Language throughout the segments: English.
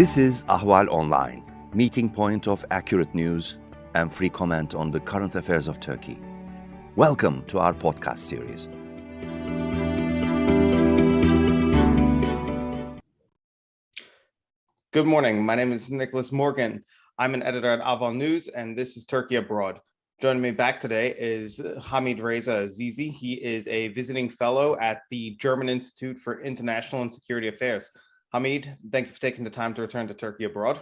This is Ahval Online, meeting point of accurate news and free comment on the current affairs of Turkey. Welcome to our podcast series. Good morning. My name is Nicholas Morgan. I'm an editor at Ahval News, and this is Turkey Abroad. Joining me back today is Hamidreza Azizi. He is a visiting fellow at the German Institute for International and Security Affairs. Hamid, thank you for taking the time to return to Turkey Abroad.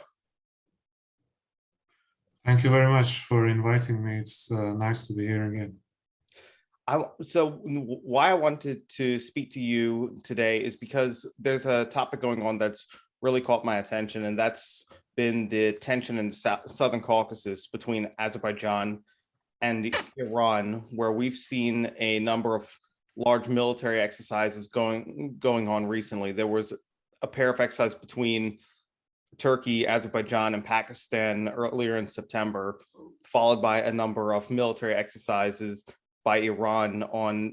Thank you very much for inviting me. It's nice to be here again. Why I wanted to speak to you today is because there's a topic going on that's really caught my attention, and that's been the tension in the Southern Caucasus between Azerbaijan and Iran, where we've seen a number of large military exercises going on recently. There was a pair of exercises between Turkey, Azerbaijan, and Pakistan earlier in September, followed by a number of military exercises by Iran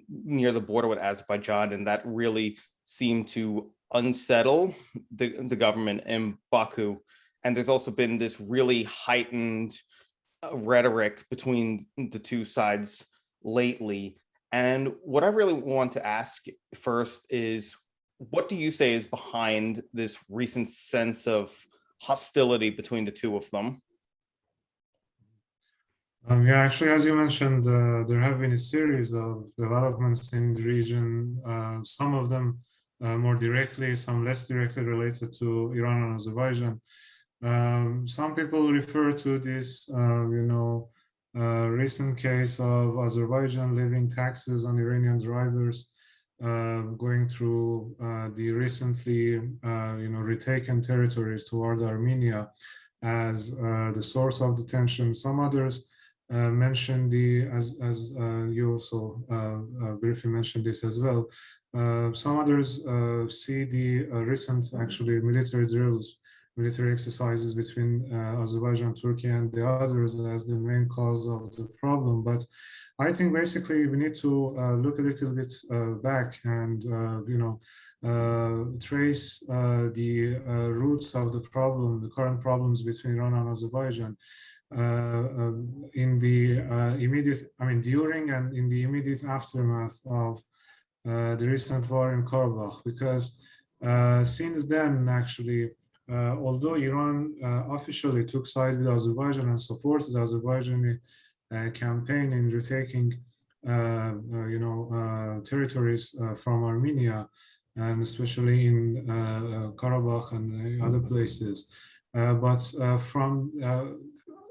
near the border with Azerbaijan, and that really seemed to unsettle the government in Baku. And there's also been this really heightened rhetoric between the two sides lately. And what I really want to ask first is, what do you say is behind this recent sense of hostility between the two of them? Actually, as you mentioned, there have been a series of developments in the region, some of them more directly, some less directly related to Iran and Azerbaijan. Some people refer to this, recent case of Azerbaijan levying taxes on Iranian drivers going through the recently, retaken territories toward Armenia as the source of the tension. Some others mentioned as you also briefly mentioned this as well. Some others see the recent actually military drills, military exercises between Azerbaijan, Turkey, and the others as the main cause of the problem. But I think basically we need to look a little bit back and trace the roots of the problem, the current problems between Iran and Azerbaijan in the during and in the immediate aftermath of the recent war in Karabakh, because since then, actually, although Iran officially took sides with Azerbaijan and supported the Azerbaijani campaign in retaking, territories from Armenia, and especially in Karabakh and other places, but from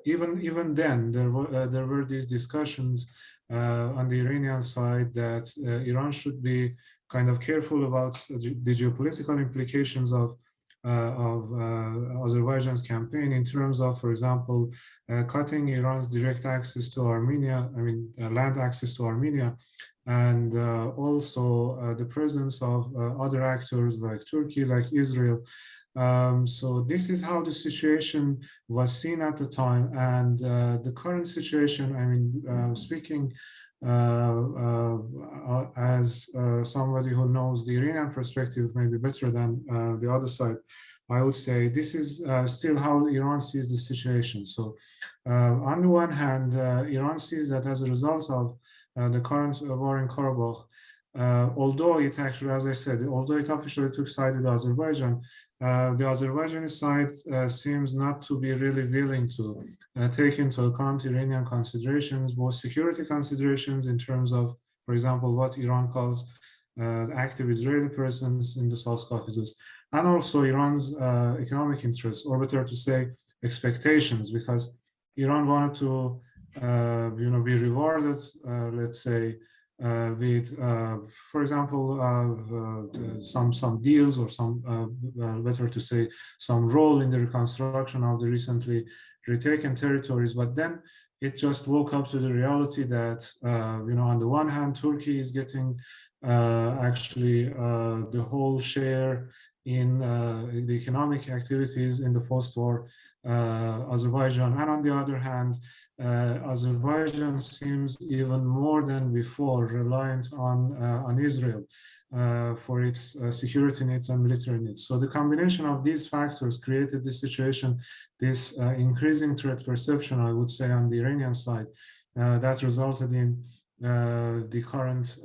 even then, there were these discussions on the Iranian side that Iran should be kind of careful about the geopolitical implications of Azerbaijan's campaign in terms of, for example, cutting Iran's direct access to Armenia, land access to Armenia, and also the presence of other actors like Turkey, like Israel. So this is how the situation was seen at the time, and the current situation, speaking as somebody who knows the Iranian perspective maybe better than the other side, I would say this is still how Iran sees the situation. So on the one hand, Iran sees that as a result of the current war in Karabakh, although it actually, as I said, although it officially took side with Azerbaijan, the Azerbaijani side seems not to be really willing to take into account Iranian considerations, both security considerations in terms of, for example, what Iran calls active Israeli presence in the South Caucasus, and also Iran's economic interests, or better to say, expectations, because Iran wanted to, be rewarded, let's say, with, for example, some deals or some, better to say, some role in the reconstruction of the recently retaken territories. But then it just woke up to the reality that, on the one hand, Turkey is getting actually the whole share in the economic activities in the post-war Azerbaijan, and on the other hand, Azerbaijan seems even more than before reliant on Israel. for its security needs and military needs. So the combination of these factors created this situation, this increasing threat perception, I would say, on the Iranian side, that resulted in the current,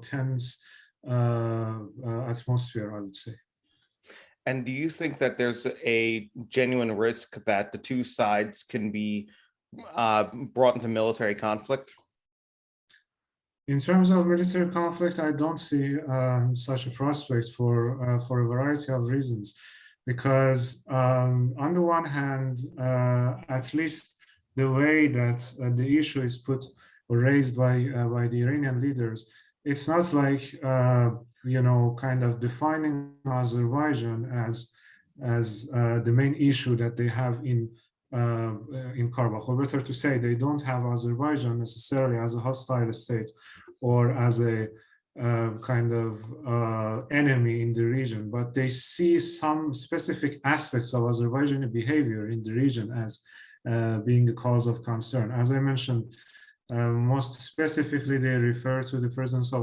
tense atmosphere, I would say. And do you think that there's a genuine risk that the two sides can be brought into military conflict? In terms of military conflict, I don't see such a prospect for a variety of reasons, because on the one hand, at least the way that the issue is put or raised by the Iranian leaders, it's not like kind of defining Azerbaijan as the main issue that they have in Karabakh, or better to say, they don't have Azerbaijan necessarily as a hostile state or as a kind of enemy in the region, but they see some specific aspects of Azerbaijani behavior in the region as being a cause of concern. As I mentioned, most specifically, they refer to the presence of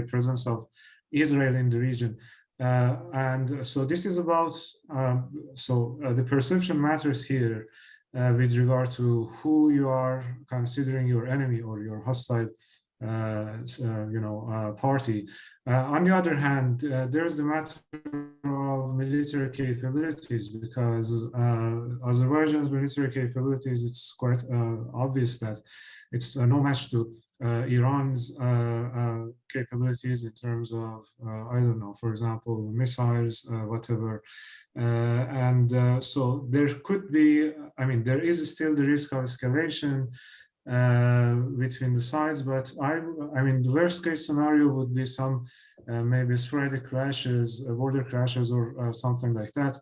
presence of Israel in the region. And so this is about, the perception matters here with regard to who you are considering your enemy or your hostile party. On the other hand, there's the matter of military capabilities, because Azerbaijan's military capabilities, it's quite obvious that it's no match to Iran's capabilities in terms of, I don't know, for example, missiles, whatever. So there could be, there is still the risk of escalation between the sides, but the worst case scenario would be some maybe sporadic clashes, border clashes, or something like that.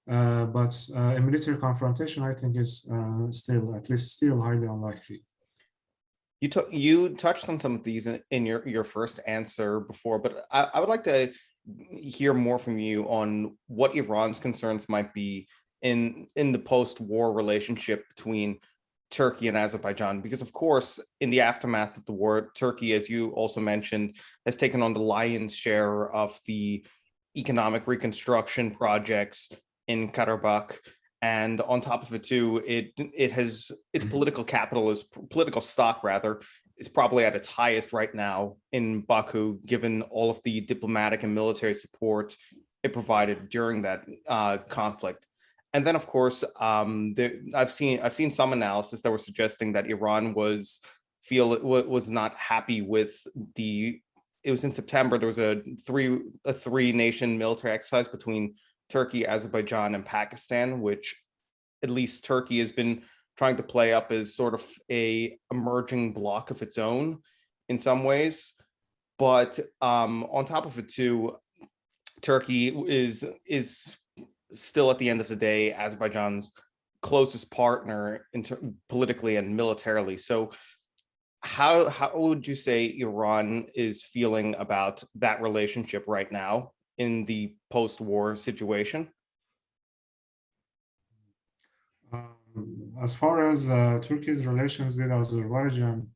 But a military confrontation, I think, is still highly unlikely. You touched on some of these in your first answer before, but I would like to hear more from you on what Iran's concerns might be in the post-war relationship between Turkey and Azerbaijan, because of course, in the aftermath of the war, Turkey, as you also mentioned, has taken on the lion's share of the economic reconstruction projects in Karabakh. And on top of it too, it has its political stock is probably at its highest right now in Baku, given all of the diplomatic and military support it provided during that conflict. And then, of course, I've seen some analysis that were suggesting that Iran was not happy with it was in September. There was a three nation military exercise between Turkey, Azerbaijan, and Pakistan, which at least Turkey has been trying to play up as sort of a emerging bloc of its own in some ways. But on top of it too, Turkey is still, at the end of the day, Azerbaijan's closest partner politically and militarily. So how would you say Iran is feeling about that relationship right now in the post-war situation? As far as Turkey's relations with Azerbaijan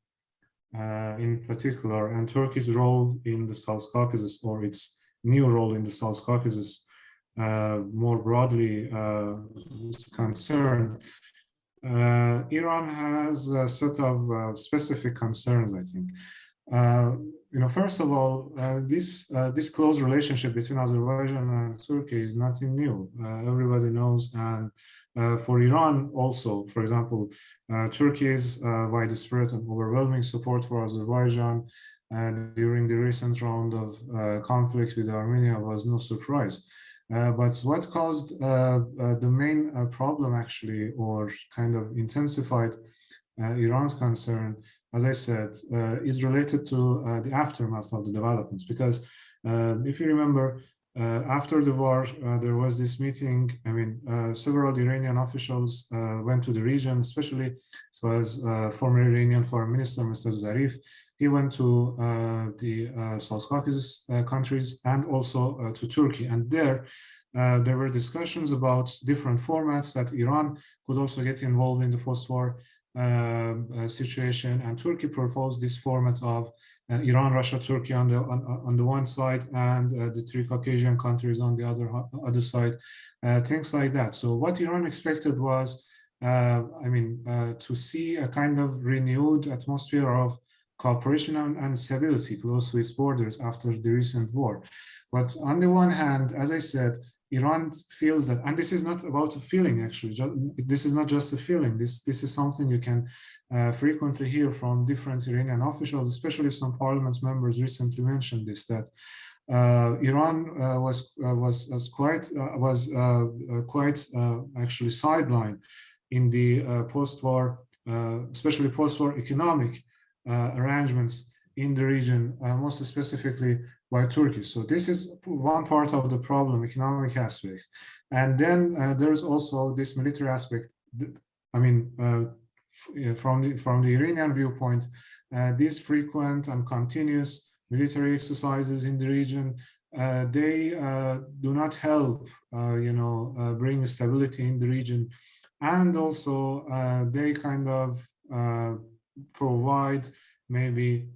in particular, and Turkey's role in the South Caucasus, or its new role in the South Caucasus, more broadly is concerned, Iran has a set of specific concerns, I think. First of all, this close relationship between Azerbaijan and Turkey is nothing new. Everybody knows, and for Iran also, for example, Turkey's widespread and overwhelming support for Azerbaijan during the recent round of conflict with Armenia was no surprise. But what caused the main problem, actually, or kind of intensified Iran's concern, as I said, is related to the aftermath of the developments. Because if you remember, after the war, there was this meeting. Several Iranian officials went to the region, especially it was former Iranian Foreign Minister, Mr. Zarif. He went to the South Caucasus countries and also to Turkey. And there were discussions about different formats that Iran could also get involved in the post-war situation, and Turkey proposed this format of Iran, Russia, Turkey on the one side, and the three Caucasian countries on the other side, things like that. So what Iran expected was, to see a kind of renewed atmosphere of cooperation and stability close to its borders after the recent war. But on the one hand, as I said, Iran feels that, and this is not about a feeling actually, this is not just a feeling, this is something you can frequently hear from different Iranian officials, especially some parliament members recently mentioned this, that Iran was quite actually sidelined in the post-war, especially post-war economic arrangements in the region, most specifically by Turkey. So this is one part of the problem, economic aspects. And then there's also this military aspect. From the Iranian viewpoint, these frequent and continuous military exercises in the region, they do not help, bring stability in the region. And also they kind of provide maybe,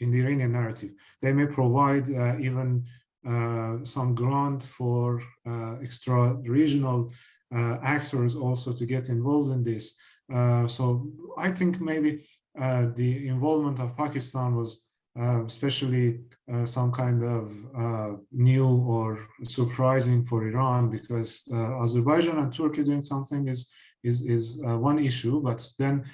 in the Iranian narrative, they may provide even some ground for extra-regional actors also to get involved in this. So I think maybe the involvement of Pakistan was especially some kind of new or surprising for Iran, because Azerbaijan and Turkey doing something is one issue, but then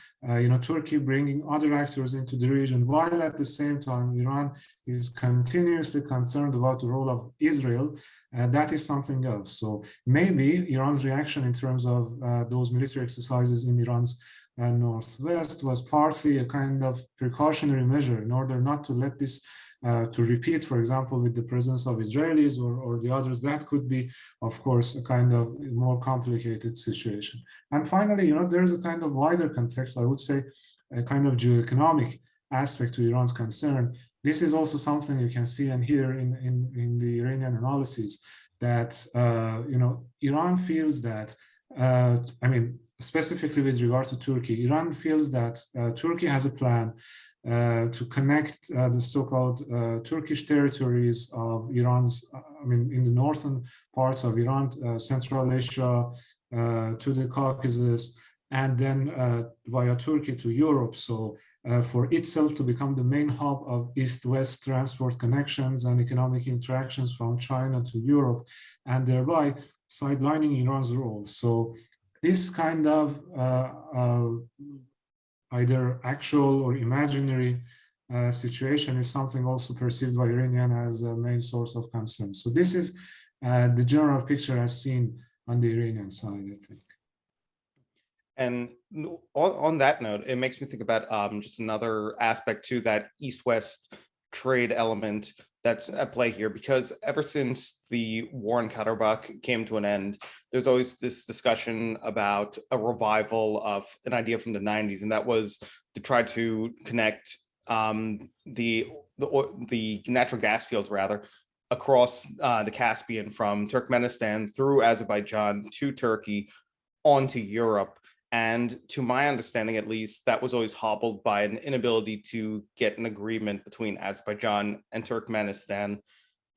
Turkey bringing other actors into the region, while at the same time Iran is continuously concerned about the role of Israel, that is something else. So maybe Iran's reaction in terms of those military exercises in Iran's northwest was partly a kind of precautionary measure in order not to let this to repeat, for example, with the presence of Israelis or the others. That could be, of course, a kind of more complicated situation. And finally, there's a kind of wider context, I would say, a kind of geoeconomic aspect to Iran's concern. This is also something you can see and hear in the Iranian analysis, that, Iran feels that, specifically with regard to Turkey, Iran feels that Turkey has a plan to connect the so-called Turkish territories of Iran's, in the northern parts of Iran, Central Asia, to the Caucasus, and then via Turkey to Europe. So for itself to become the main hub of East-West transport connections and economic interactions from China to Europe, and thereby sidelining Iran's role. So this kind of either actual or imaginary situation is something also perceived by Iranian as a main source of concern. So this is the general picture as seen on the Iranian side, I think. And on that note, it makes me think about just another aspect to that East-West trade element that's at play here, because ever since the war in Karabakh came to an end, there's always this discussion about a revival of an idea from the 90s, and that was to try to connect the natural gas fields, rather, across the Caspian from Turkmenistan through Azerbaijan to Turkey onto Europe. And to my understanding, at least, that was always hobbled by an inability to get an agreement between Azerbaijan and Turkmenistan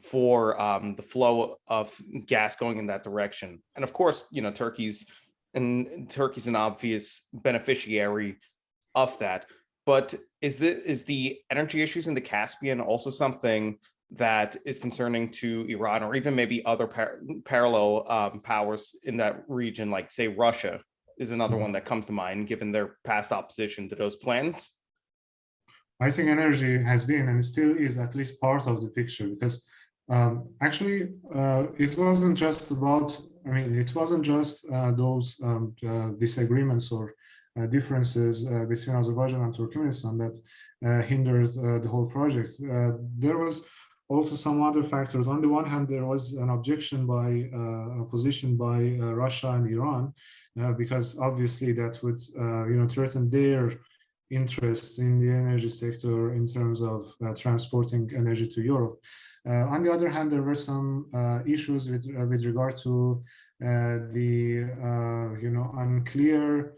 for the flow of gas going in that direction. And of course, Turkey's an obvious beneficiary of that. But is the energy issues in the Caspian also something that is concerning to Iran, or even maybe other parallel powers in that region, like, say, Russia is another one that comes to mind, given their past opposition to those plans? I think energy has been and still is at least part of the picture, because actually it wasn't just about, it wasn't just those disagreements or differences between Azerbaijan and Turkmenistan that hindered the whole project. There was also some other factors. On the one hand, there was an objection by opposition by Russia and Iran, because obviously that would threaten their interests in the energy sector in terms of transporting energy to Europe. On the other hand, there were some issues with regard to the unclear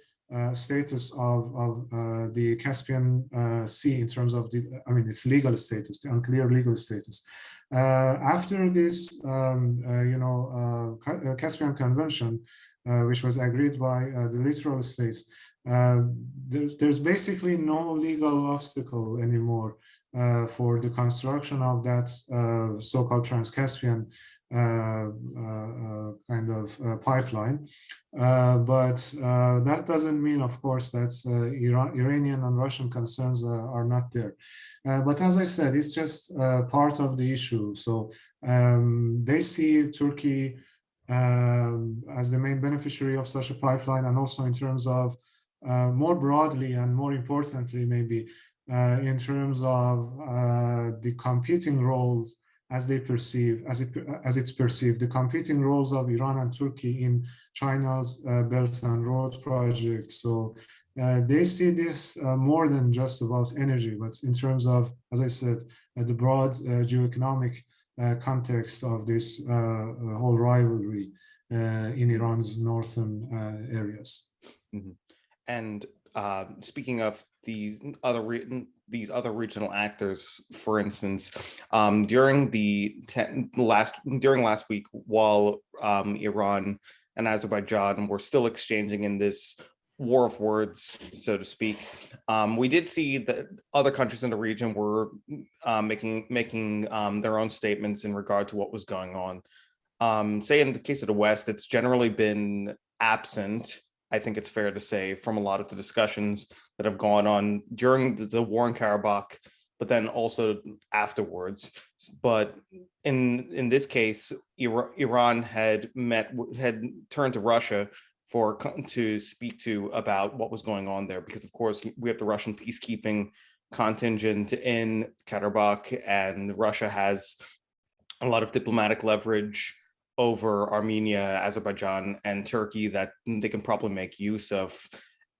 status of the Caspian Sea in terms of its legal status, the unclear legal status. After this, Caspian Convention, which was agreed by the littoral states, there's basically no legal obstacle anymore for the construction of that so-called Trans-Caspian kind of pipeline. But that doesn't mean, of course, that Iranian and Russian concerns are not there. But as I said, it's just part of the issue. So they see Turkey as the main beneficiary of such a pipeline, and also in terms of more broadly and more importantly, maybe in terms of the competing roles as it's perceived, the competing roles of Iran and Turkey in China's Belt and Road project. So they see this more than just about energy, but in terms of, as I said, the broad geoeconomic context of this whole rivalry in Iran's northern areas. Mm-hmm. And speaking of these other regional actors, for instance, during last week, while Iran and Azerbaijan were still exchanging in this war of words, so to speak, we did see that other countries in the region were making their own statements in regard to what was going on. Say in the case of the West, it's generally been absent, I think it's fair to say, from a lot of the discussions that have gone on during the war in Karabakh, but then also afterwards. But in this case, Iran had turned to Russia to speak to about what was going on there, because of course we have the Russian peacekeeping contingent in Karabakh, and Russia has a lot of diplomatic leverage over Armenia, Azerbaijan, and Turkey that they can probably make use of.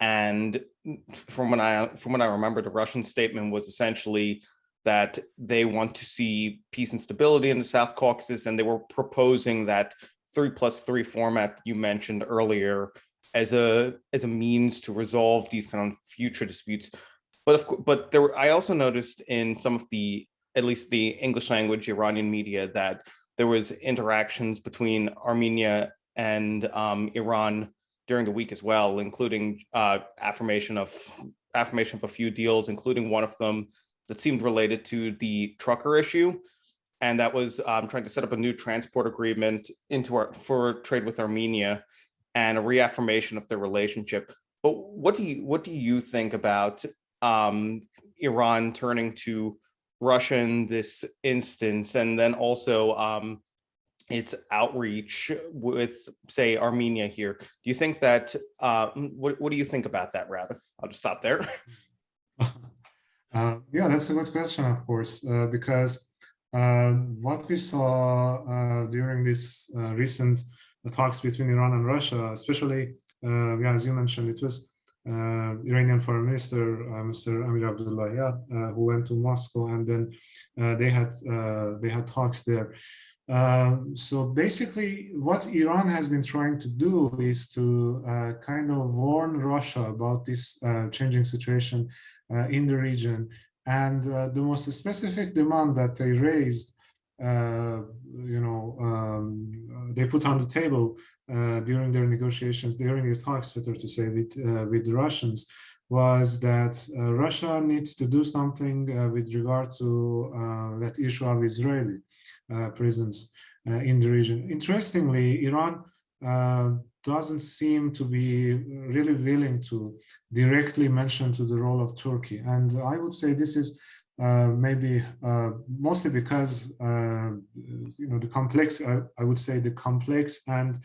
And from what I remember, the Russian statement was essentially that they want to see peace and stability in the South Caucasus, and they were proposing that 3+3 format you mentioned earlier as a means to resolve these kind of future disputes. But I also noticed in some of at least the English language Iranian media, that there was interactions between Armenia and Iran during the week as well, including affirmation of a few deals, including one of them that seemed related to the trucker issue, and that was trying to set up a new transport agreement for trade with Armenia, and a reaffirmation of their relationship. But what do you think about Iran turning to Russia in this instance, and then also its outreach with, say, Armenia here? Do you think that, what do you think about that, rather? I'll just stop there. Yeah, that's a good question, of course, because what we saw during this recent talks between Iran and Russia, especially, as you mentioned, it was Iranian Foreign Minister Mr. Amir Abdullahian who went to Moscow, and then they had talks there. So basically, what Iran has been trying to do is to kind of warn Russia about this changing situation in the region. And the most specific demand that they raised, they put on the table during their negotiations, during their talks, better to say, with the Russians, was that Russia needs to do something with regard to that issue of Israeli presence in the region. Interestingly, Iran doesn't seem to be really willing to directly mention to the role of Turkey. And I would say this is maybe mostly because, the complex, I would say the complex and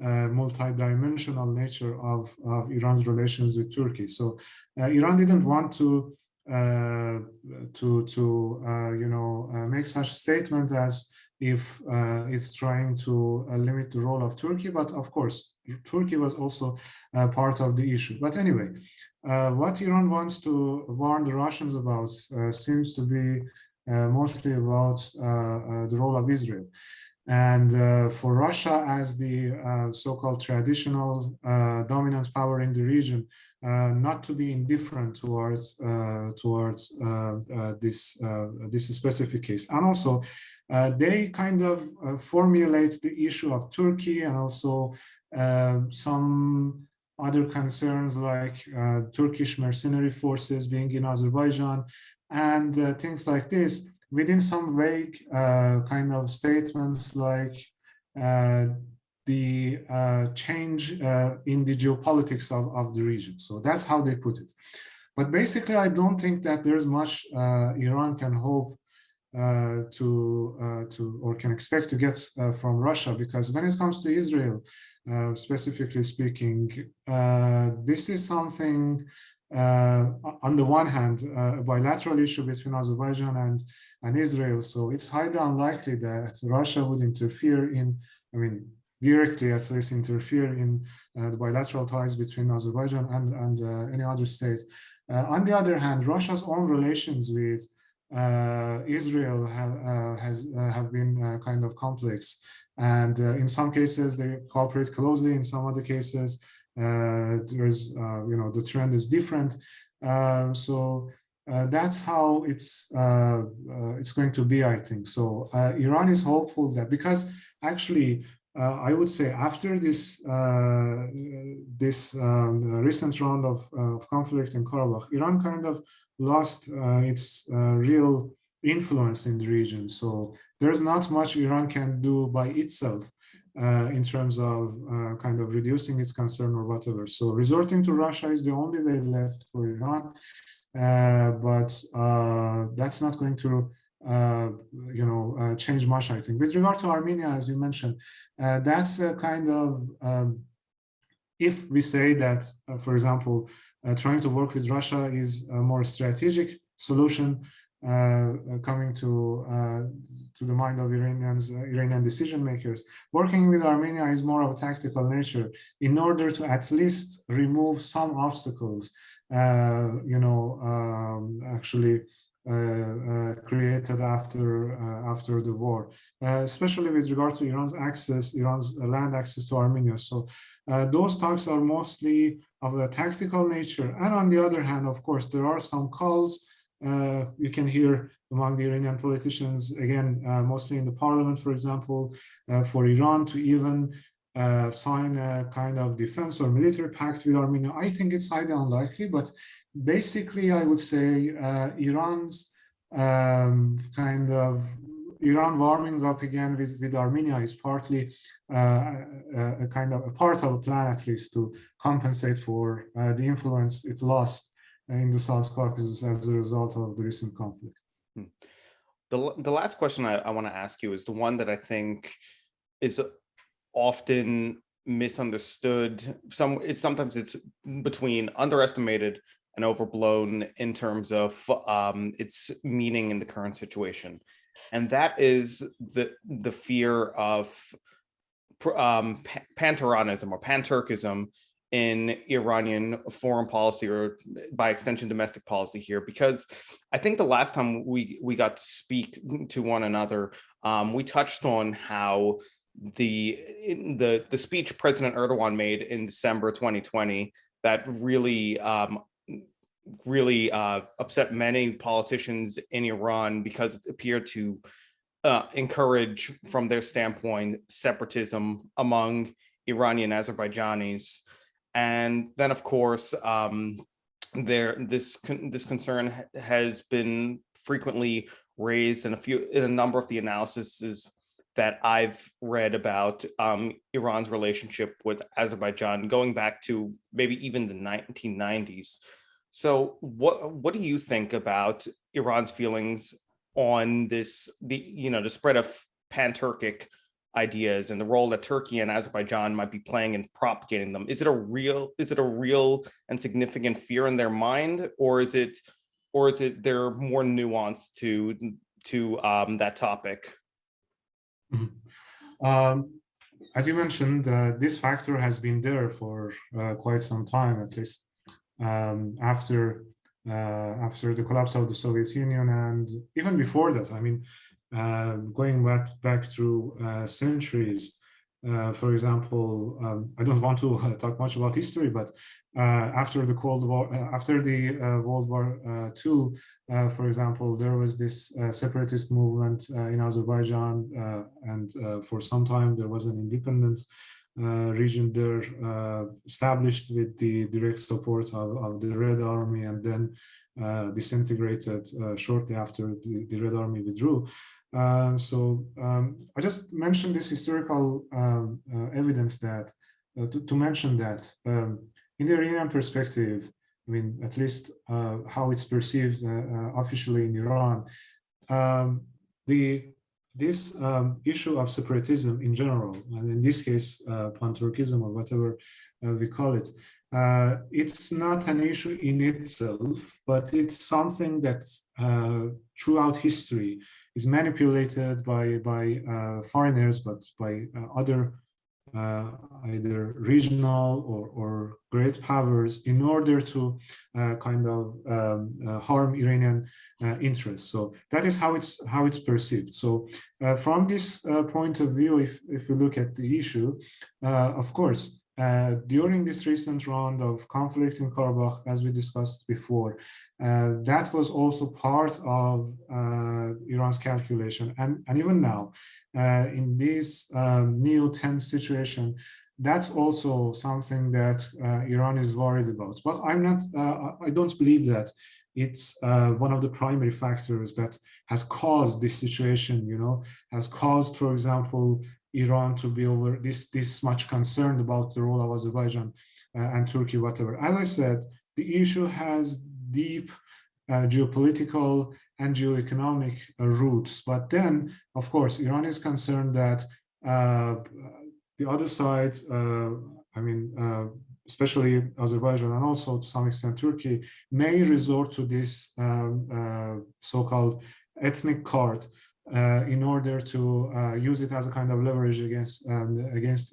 multi-dimensional nature of Iran's relations with Turkey. So Iran didn't want to make such a statement as if it's trying to limit the role of Turkey, but of course, Turkey was also part of the issue. But anyway, what Iran wants to warn the Russians about seems to be mostly about the role of Israel. And for Russia, as the so-called traditional dominant power in the region, not to be indifferent towards this specific case. And also, they kind of formulate the issue of Turkey and also some other concerns like Turkish mercenary forces being in Azerbaijan and things like this within some vague kind of statements like the change in the geopolitics of the region. So that's how they put it. But basically, I don't think that there's much Iran can hope to or can expect to get from Russia, because when it comes to Israel, specifically speaking, this is something on the one hand, a bilateral issue between Azerbaijan and Israel. So it's highly unlikely that Russia would interfere in, I mean, directly at least interfere in the bilateral ties between Azerbaijan and any other state. On the other hand, Russia's own relations with Israel have been kind of complex, and in some cases they cooperate closely. In some other cases, there's the trend is different. So that's how it's going to be, I think. So Iran is hopeful that, because actually I would say after this recent round of conflict in Karabakh, Iran kind of lost its real influence in the region. So there's not much Iran can do by itself in terms of kind of reducing its concern or whatever. So resorting to Russia is the only way left for Iran, but that's not going to change much, I think. With regard to Armenia, as you mentioned, that's a kind of, if we say that, for example, trying to work with Russia is a more strategic solution coming to the mind of Iranian decision makers, working with Armenia is more of a tactical nature in order to at least remove some obstacles, actually created after the war, especially with regard to Iran's land access to Armenia. So those talks are mostly of a tactical nature. And on the other hand, of course, there are some calls you can hear among the Iranian politicians, again, mostly in the parliament, for example, for Iran to even sign a kind of defense or military pact with Armenia. I think it's highly unlikely, but basically, I would say Iran's Iran warming up again with Armenia is partly a kind of a part of a plan, at least, to compensate for the influence it lost in the South Caucasus as a result of the recent conflict. The last question I want to ask you is the one that I think is often misunderstood. Sometimes it's between underestimated and overblown in terms of its meaning in the current situation, and that is the fear of Panturkism or Panturkism in Iranian foreign policy, or by extension domestic policy here, because I think the last time we got to speak to one another, we touched on how the speech President Erdogan made in December 2020 that really upset many politicians in Iran, because it appeared to encourage, from their standpoint, separatism among Iranian Azerbaijanis. And then, of course, this concern has been frequently raised in a number of the analyses that I've read about Iran's relationship with Azerbaijan, going back to maybe even the 1990s. So what do you think about Iran's feelings on the spread of pan-Turkic ideas and the role that Turkey and Azerbaijan might be playing in propagating them? Is it a real and significant fear in their mind, or is it there more nuance to that topic? Mm-hmm. As you mentioned, this factor has been there for quite some time, at least after the collapse of the Soviet Union, and even before that. I mean, going back through centuries. For example, I don't want to talk much about history, but after the Cold War, after the World War II, for example, there was this separatist movement in Azerbaijan, and for some time there was an independent region there established with the direct support of the Red Army, and then disintegrated shortly after the Red Army withdrew. I just mentioned this historical evidence that to mention that in the Iranian perspective, I mean, at least how it's perceived officially in Iran, this issue of separatism in general, and in this case, Panturkism or whatever we call it, it's not an issue in itself, but it's something that throughout history is manipulated by foreigners, but by other either regional or great powers in order to kind of harm Iranian interests. So that is how it's perceived. So from this point of view, if you look at the issue, of course, during this recent round of conflict in Karabakh, as we discussed before, that was also part of Iran's calculation. And even now, in this new tense situation, that's also something that Iran is worried about. But I don't believe that it's one of the primary factors that has caused this situation, has caused, for example, Iran to be over this much concerned about the role of Azerbaijan and Turkey, whatever. As I said, the issue has deep geopolitical and geoeconomic roots. But then, of course, Iran is concerned that the other side, especially Azerbaijan and also to some extent Turkey, may resort to this so-called ethnic card in order to use it as a kind of leverage against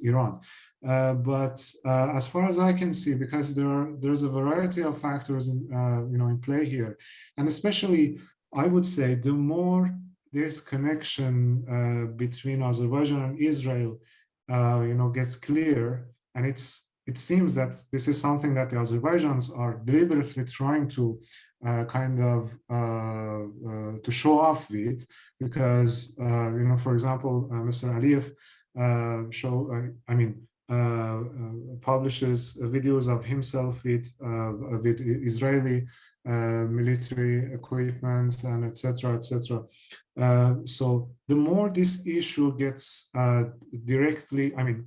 Iran. But as far as I can see, because there's a variety of factors in play here, and especially I would say the more this connection between Azerbaijan and Israel gets clear, and it seems that this is something that the Azerbaijanis are deliberately trying to to show off with, because for example, Mr. Aliyev publishes videos of himself with Israeli military equipment and etc. So the more this issue gets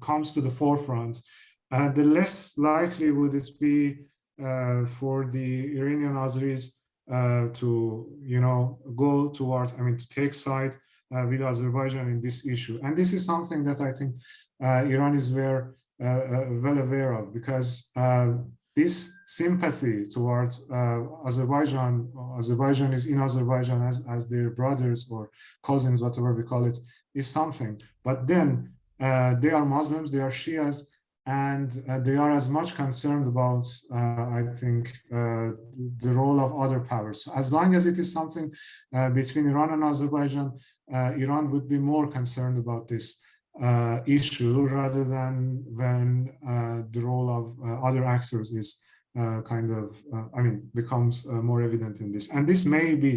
comes to the forefront, the less likely would it be for the Iranian Azeris to go towards, to take side with Azerbaijan in this issue. And this is something that I think Iran is well aware of, because this sympathy towards Azerbaijan is in Azerbaijan as their brothers or cousins, whatever we call it, is something. But then they are Muslims, they are Shias, and they are as much concerned about, I think, the role of other powers. So as long as it is something between Iran and Azerbaijan, Iran would be more concerned about this issue rather than when the role of other actors is becomes more evident in this. And this may be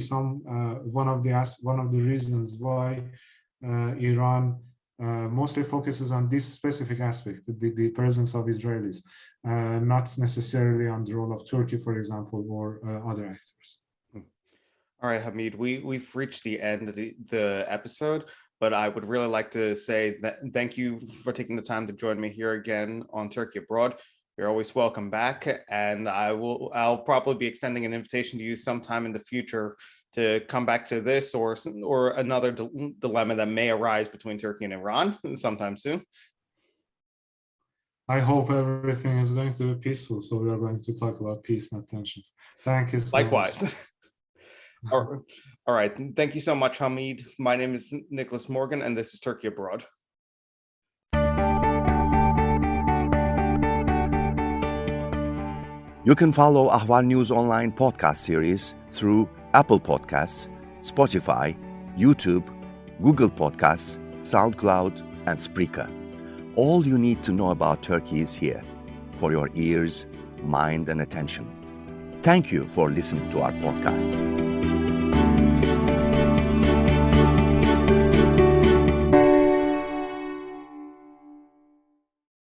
one of the reasons why Iran mostly focuses on this specific aspect, the presence of Israelis, not necessarily on the role of Turkey, for example, or other actors. All right, Hamid, we've reached the end of the episode, but I would really like to say that thank you for taking the time to join me here again on Turkey Abroad. You're always welcome back, and I'll probably be extending an invitation to you sometime in the future to come back to this or another dilemma that may arise between Turkey and Iran sometime soon. I hope everything is going to be peaceful, so we are going to talk about peace, not tensions. Thank you so Likewise. much. All right. Thank you so much, Hamid. My name is Nicholas Morgan, and this is Turkey Abroad. You can follow Ahval News Online podcast series through Apple Podcasts, Spotify, YouTube, Google Podcasts, SoundCloud, and Spreaker. All you need to know about Turkey is here, for your ears, mind, and attention. Thank you for listening to our podcast.